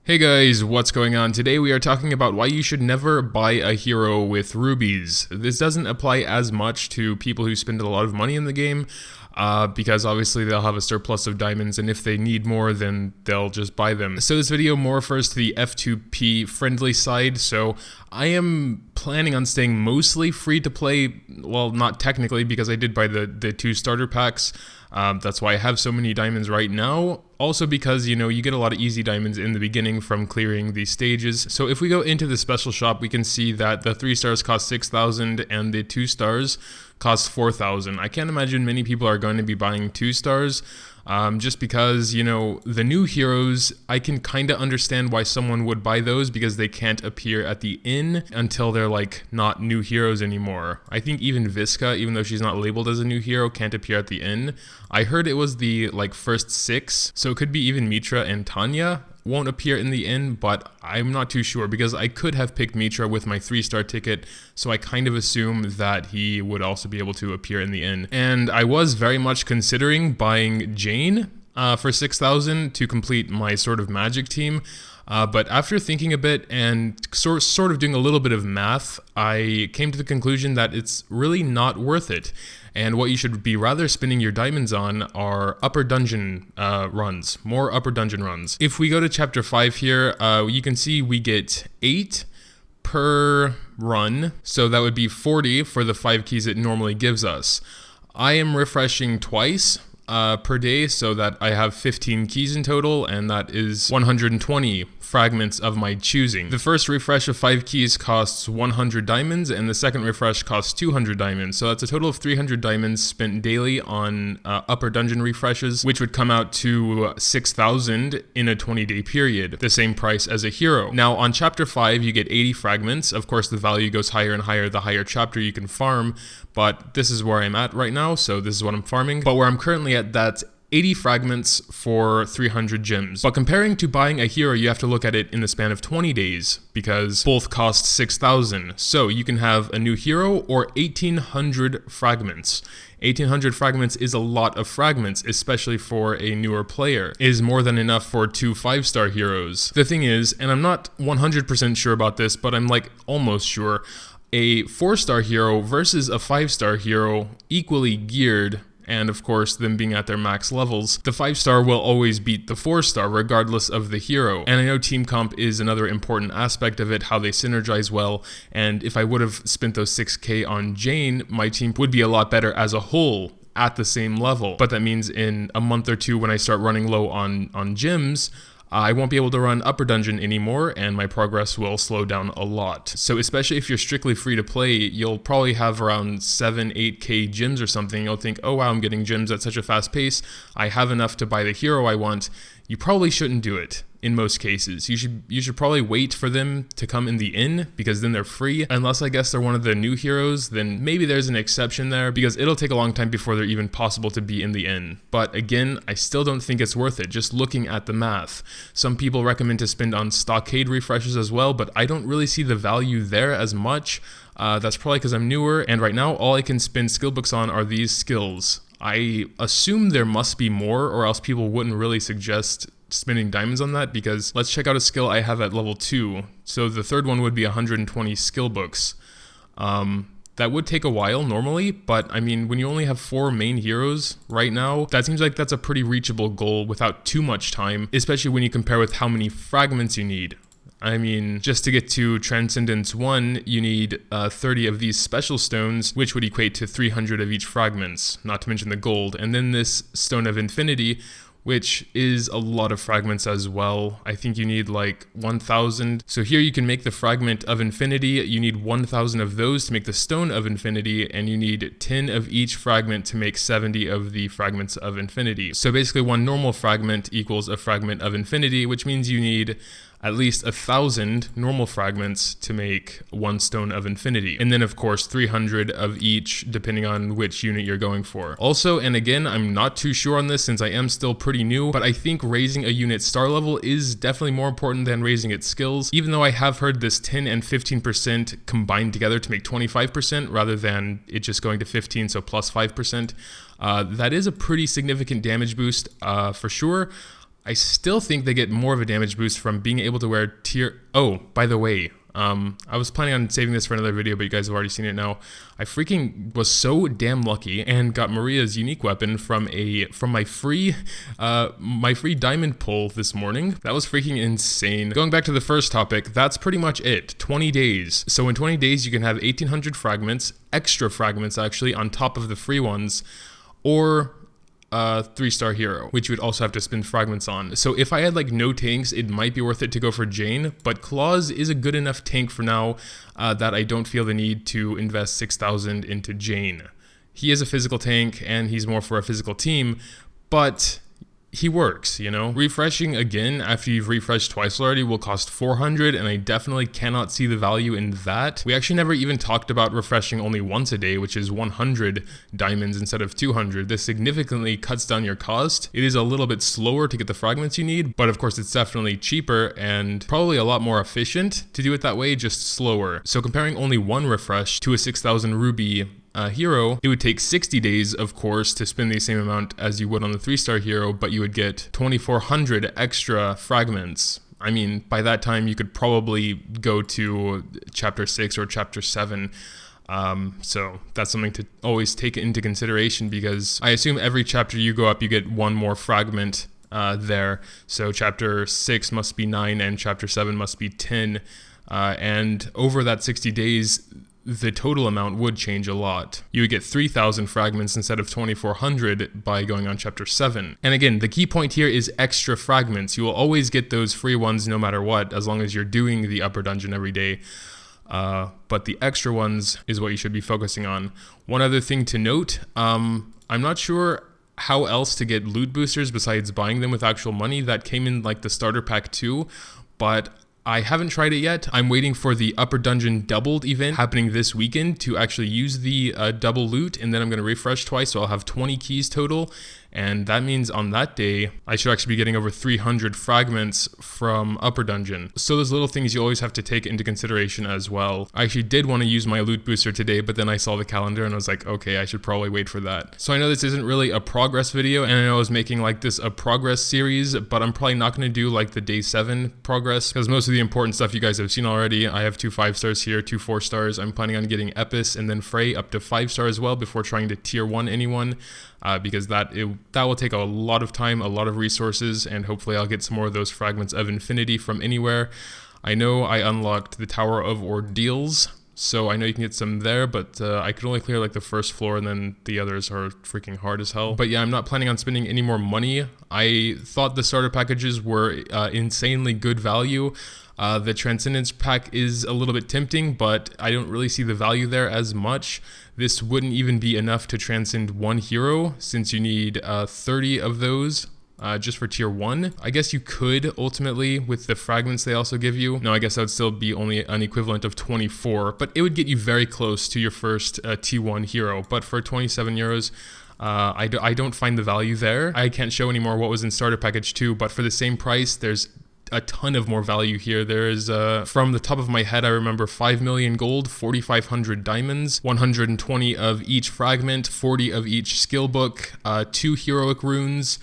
Hey guys, what's going on? Today we are talking about why you should never buy a hero with rubies. This doesn't apply as much to people who spend a lot of money in the game, because obviously they'll have a surplus of diamonds, and if they need more, then they'll just buy them. So this video more refers to the F2P friendly side, so I am planning on staying mostly free to play. Well, not technically, because I did buy the two starter packs. That's why I have so many diamonds right now. Also because, you get a lot of easy diamonds in the beginning from clearing these stages. So if we go into the special shop, we can see that the 3 stars cost 6,000 and the 2 stars cost 4,000. I can't imagine many people are going to be buying 2 stars. Just because, the new heroes, I can kind of understand why someone would buy those, because they can't appear at the inn until they're not new heroes anymore. I think even Visca, even though she's not labeled as a new hero, can't appear at the inn. I heard it was the first 6, so it could be even Mitra and Tanya won't appear in the inn, but I'm not too sure because I could have picked Mitra with my 3-star ticket, so I kind of assume that he would also be able to appear in the inn. And I was very much considering buying Jane for 6,000 to complete my sort of magic team. But after thinking a bit and sort of doing a little bit of math, I came to the conclusion that it's really not worth it. And what you should be rather spending your diamonds on are upper dungeon runs, more upper dungeon runs. If we go to chapter 5 here, you can see we get 8 per run, so that would be 40 for the 5 keys it normally gives us. I am refreshing twice per day, so that I have 15 keys in total, and that is 120 fragments of my choosing. The first refresh of 5 keys costs 100 diamonds, and the second refresh costs 200 diamonds, so that's a total of 300 diamonds spent daily on upper dungeon refreshes, which would come out to 6,000 in a 20-day period, the same price as a hero. Now on chapter 5 you get 80 fragments. Of course the value goes higher and higher the higher chapter you can farm, but this is where I'm at right now, so this is what I'm farming. But where I'm currently at, that's 80 fragments for 300 gems. But comparing to buying a hero, you have to look at it in the span of 20 days, because both cost 6,000. So you can have a new hero or 1,800 fragments. 1,800 fragments is a lot of fragments, especially for a newer player. It is more than enough for 2 5-star heroes. The thing is, and I'm not 100% sure about this, but I'm almost sure, a 4-star hero versus a 5-star hero equally geared, and of course them being at their max levels, the 5-star will always beat the 4-star regardless of the hero. And I know team comp is another important aspect of it, how they synergize well, and if I would have spent those 6k on Jane, my team would be a lot better as a whole at the same level. But that means in a month or two when I start running low on gems, I won't be able to run upper dungeon anymore, and my progress will slow down a lot. So especially if you're strictly free to play, you'll probably have around 7-8k gems or something. You'll think, oh wow, I'm getting gems at such a fast pace, I have enough to buy the hero I want. You probably shouldn't do it in most cases. You should probably wait for them to come in the inn, because then they're free. Unless I guess they're one of the new heroes, then maybe there's an exception there, because it'll take a long time before they're even possible to be in the inn. But again, I still don't think it's worth it, just looking at the math. Some people recommend to spend on stockade refreshes as well, but I don't really see the value there as much. That's probably because I'm newer, and right now all I can spend skill books on are these skills. I assume there must be more, or else people wouldn't really suggest spending diamonds on that, because let's check out a skill I have at level 2. So the third one would be 120 skill books. That would take a while normally, but I mean, when you only have 4 main heroes right now, that seems like that's a pretty reachable goal without too much time, especially when you compare with how many fragments you need. I mean, just to get to Transcendence 1, you need 30 of these special stones, which would equate to 300 of each fragments, not to mention the gold. And then this Stone of Infinity, which is a lot of fragments as well. I think you need 1,000. So here you can make the Fragment of Infinity. You need 1,000 of those to make the Stone of Infinity, and you need 10 of each fragment to make 70 of the Fragments of Infinity. So basically 1 normal fragment equals a Fragment of Infinity, which means you need at least 1,000 normal fragments to make 1 Stone of Infinity. And then of course 300 of each, depending on which unit you're going for. Also, and again, I'm not too sure on this since I am still pretty new, but I think raising a unit's star level is definitely more important than raising its skills, even though I have heard this 10 and 15% combined together to make 25% rather than it just going to 15, so plus 5%. That is a pretty significant damage boost for sure. I still think they get more of a damage boost from being able to wear tier... Oh, by the way, I was planning on saving this for another video, but you guys have already seen it now. I freaking was so damn lucky and got Maria's unique weapon from my free diamond pull this morning. That was freaking insane. Going back to the first topic, that's pretty much it. 20 days. So in 20 days, you can have 1,800 fragments, extra fragments actually, on top of the free ones, or 3-star hero, which you would also have to spend fragments on. So if I had like no tanks, it might be worth it to go for Jane, but Claus is a good enough tank for now that I don't feel the need to invest 6,000 into Jane. He is a physical tank and he's more for a physical team, but he works, you know? Refreshing again after you've refreshed twice already will cost 400, and I definitely cannot see the value in that. We actually never even talked about refreshing only once a day, which is 100 diamonds instead of 200. This significantly cuts down your cost. It is a little bit slower to get the fragments you need, but of course it's definitely cheaper and probably a lot more efficient to do it that way, just slower. So comparing only one refresh to a 6,000 ruby hero, it would take 60 days, of course, to spend the same amount as you would on the 3-star hero, but you would get 2,400 extra fragments. I mean, by that time, you could probably go to chapter 6 or chapter 7. So that's something to always take into consideration, because I assume every chapter you go up, you get one more fragment there. So chapter 6 must be 9 and chapter 7 must be 10. And over that 60 days, the total amount would change a lot. You would get 3,000 fragments instead of 2,400 by going on chapter 7. And again, the key point here is extra fragments. You will always get those free ones no matter what, as long as you're doing the upper dungeon every day. But the extra ones is what you should be focusing on. One other thing to note, I'm not sure how else to get loot boosters besides buying them with actual money. That came in like the starter pack too, but I haven't tried it yet. I'm waiting for the upper dungeon doubled event happening this weekend to actually use the double loot, and then I'm going to refresh twice, so I'll have 20 keys total. And that means on that day, I should actually be getting over 300 fragments from upper dungeon. So those little things you always have to take into consideration as well. I actually did want to use my loot booster today, but then I saw the calendar and I was like, okay, I should probably wait for that. So I know this isn't really a progress video, and I know I was making like this a progress series, but I'm probably not going to do like the day 7 progress, because most of the important stuff you guys have seen already. I have 2 5-stars here, 2 4-stars. I'm planning on getting Epis and then Frey up to 5-star as well before trying to tier 1 anyone. Because that will take a lot of time, a lot of resources, and hopefully I'll get some more of those fragments of infinity from anywhere. I know I unlocked the Tower of Ordeals, so I know you can get some there, but I could only clear like the first floor, and then the others are freaking hard as hell. But yeah, I'm not planning on spending any more money. I thought the starter packages were insanely good value. The Transcendence pack is a little bit tempting, but I don't really see the value there as much. This wouldn't even be enough to transcend one hero, since you need 30 of those just for tier 1. I guess you could ultimately with the fragments they also give you. No, I guess that would still be only an equivalent of 24, but it would get you very close to your first T1 hero. But for 27 euros, I don't find the value there. I can't show anymore what was in starter package 2, but for the same price, there's a ton of more value here. There is, from the top of my head, I remember 5 million gold, 4,500 diamonds, 120 of each fragment, 40 of each skill book, 2 heroic runes,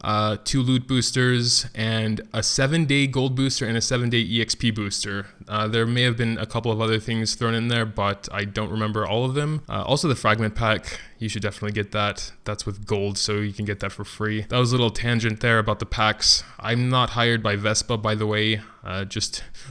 2 loot boosters, and a 7-day gold booster and a 7-day EXP booster. There may have been a couple of other things thrown in there, but I don't remember all of them. Also the fragment pack, you should definitely get that. That's with gold, so you can get that for free. That was a little tangent there about the packs. I'm not hired by Vespa, by the way,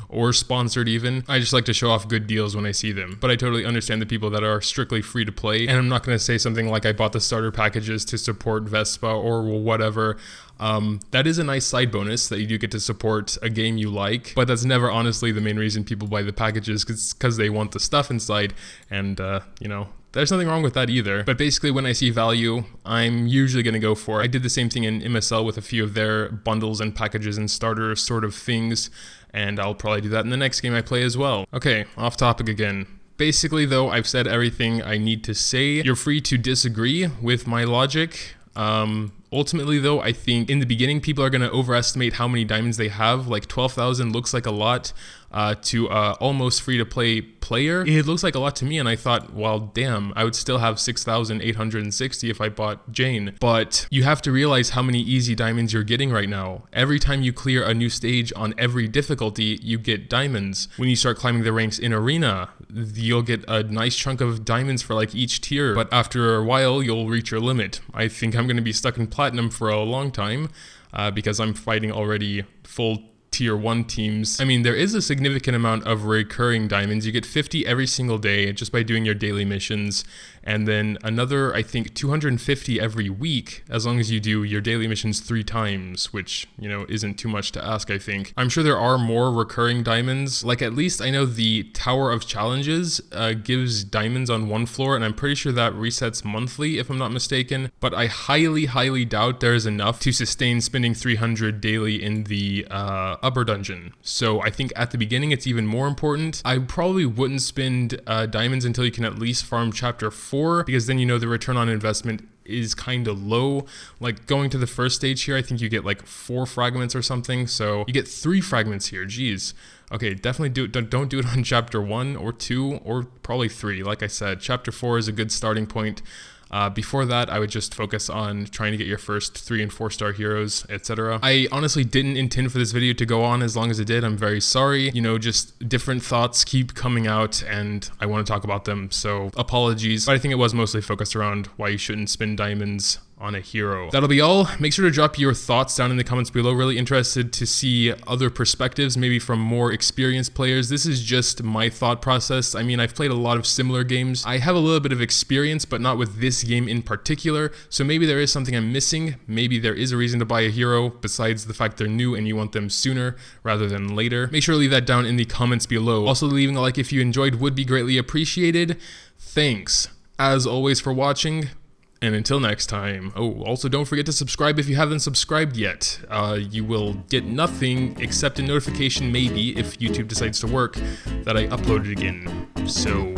or sponsored even. I just like to show off good deals when I see them. But I totally understand the people that are strictly free to play, and I'm not going to say something like I bought the starter packages to support Vespa or whatever. That is a nice side bonus that you do get to support a game you like, but that's never honestly the main reason people buy the packages, because they want the stuff inside, and you know, there's nothing wrong with that either. But basically, when I see value, I'm usually going to go for it. I did the same thing in MSL with a few of their bundles and packages and starter sort of things, and I'll probably do that in the next game I play as well. Okay, off topic again. Basically though, I've said everything I need to say. You're free to disagree with my logic. Ultimately though, I think in the beginning people are going to overestimate how many diamonds they have. Like 12,000 looks like a lot to almost free-to-play player. It looks like a lot to me, and I thought, well, damn, I would still have 6,860 if I bought Jane. But you have to realize how many easy diamonds you're getting right now. Every time you clear a new stage on every difficulty, you get diamonds. When you start climbing the ranks in Arena, you'll get a nice chunk of diamonds for like each tier, but after a while, you'll reach your limit. I think I'm going to be stuck in Platinum for a long time because I'm fighting already full tier 1 teams. I mean, there is a significant amount of recurring diamonds. You get 50 every single day just by doing your daily missions, and then another, I think, 250 every week as long as you do your daily missions 3 times, which, you know, isn't too much to ask, I think. I'm sure there are more recurring diamonds. Like, at least I know the Tower of Challenges gives diamonds on 1 floor, and I'm pretty sure that resets monthly, if I'm not mistaken. But I highly doubt there's enough to sustain spending 300 daily in the upper dungeon. So I think at the beginning it's even more important. I probably wouldn't spend diamonds until you can at least farm chapter 4, because then you know the return on investment is kind of low. Like going to the first stage here, I think you get like 4 fragments or something. So you get 3 fragments here. Jeez. Okay, definitely don't do it on chapter 1 or 2 or probably 3. Like I said, chapter 4 is a good starting point. Before that, I would just focus on trying to get your first 3 and 4 star heroes, etc. I honestly didn't intend for this video to go on as long as it did. I'm very sorry. You know, just different thoughts keep coming out and I want to talk about them, so apologies. But I think it was mostly focused around why you shouldn't spend diamonds on a hero. That'll be all. Make sure to drop your thoughts down in the comments below. Really interested to see other perspectives, maybe from more experienced players. This is just my thought process. I mean, I've played a lot of similar games. I have a little bit of experience, but not with this game in particular. So maybe there is something I'm missing. Maybe there is a reason to buy a hero besides the fact they're new and you want them sooner rather than later. Make sure to leave that down in the comments below. Also, leaving a like if you enjoyed would be greatly appreciated. Thanks, as always, for watching. And until next time. Oh, also don't forget to subscribe if you haven't subscribed yet. You will get nothing except a notification, maybe, if YouTube decides to work, that I uploaded again. So,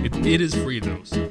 it is free though. So.